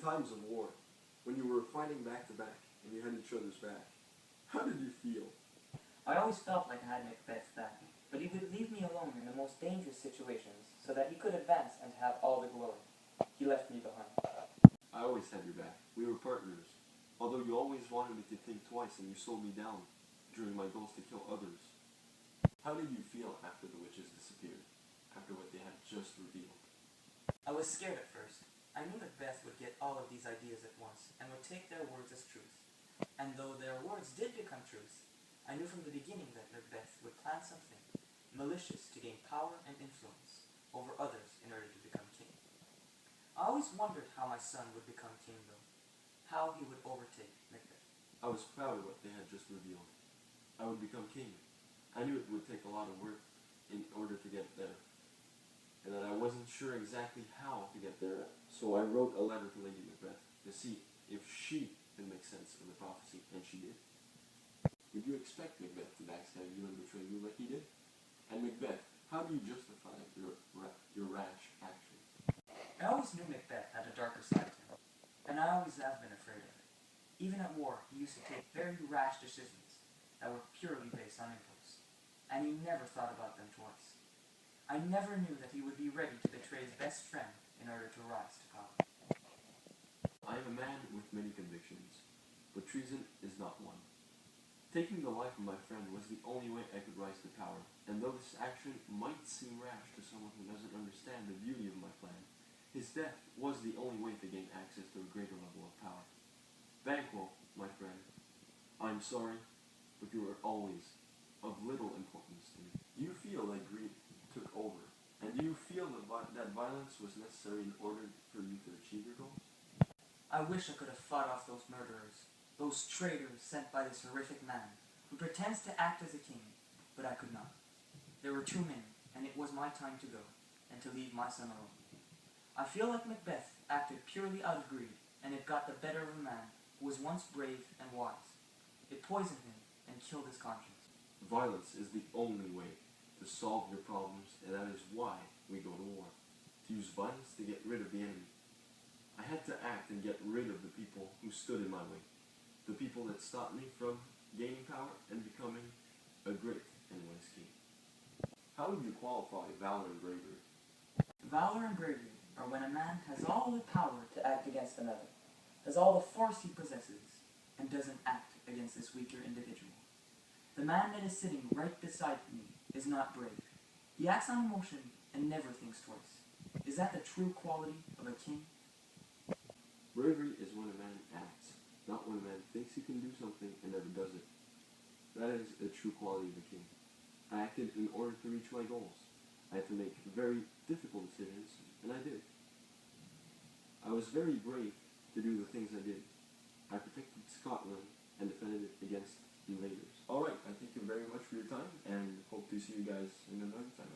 times of war, when you were fighting back to back and you had each other's back, how did you feel? I always felt like I had Macbeth's back, but he would leave me alone in the most dangerous situations so that he could advance and have all the glory. He left me behind. I always had your back. We were partners. Although you always wanted me to think twice and you slowed me down during my goals to kill others. How did you feel after the witches disappeared? After what they had just revealed? I was scared at first. I knew Macbeth would get all of these ideas at once and would take their words as truth. And though their words did become truth, I knew from the beginning that Macbeth would plan something malicious to gain power and influence over others in order to become king. I always wondered how my son would become king though, how he would overtake Macbeth. I was proud of what they had just revealed. I would become king. I knew it would take a lot of work in order to get there, and that I wasn't sure exactly how to get there, so I wrote a letter to Lady Macbeth to see if she could make sense of the prophecy, and she did. Did you expect Macbeth to backstab you and betray you like he did? And Macbeth, how do you justify your rash actions? I always knew Macbeth had a darker side to him, and I always have been afraid of it. Even at war, he used to take very rash decisions that were purely based on impulse, and he never thought about them twice. I never knew that he would be ready to betray his best friend in order to rise to power. I am a man with many convictions, but treason is not one. Taking the life of my friend was the only way I could rise to power, and though this action might seem rash to someone who doesn't understand the beauty of my plan, his death was the only way to gain access to a greater level of power. Banquo, my friend, I'm sorry, but you are always of little importance to me. Do you feel that greed took over? And do you feel that violence was necessary in order for you to achieve your goals? I wish I could have fought off those murderers, those traitors sent by this horrific man, who pretends to act as a king, but I could not. There were too many, and it was my time to go, and to leave my son alone. I feel like Macbeth acted purely out of greed, and it got the better of a man who was once brave and wise. It poisoned him and killed his conscience. Violence is the only way to solve your problems, and that is why we go to war. To use violence to get rid of the enemy. I had to act and get rid of the people who stood in my way. The people that stopped me from gaining power and becoming a great and wise king. How would you qualify valor and bravery? Valor and bravery are when a man has all the power to act against another, has all the force he possesses, and doesn't act against this weaker individual. The man that is sitting right beside me is not brave. He acts on emotion and never thinks twice. Is that the true quality of a king? Bravery is when a man acts, not when a man thinks he can do something and never does it. That is a true quality of a king. I acted in order to reach my goals. I had to make very difficult decisions, and I did. I was very brave to do the things I did. I protected Scotland and defended it against invaders. Alright, I thank you very much for your time, and hope to see you guys in another time.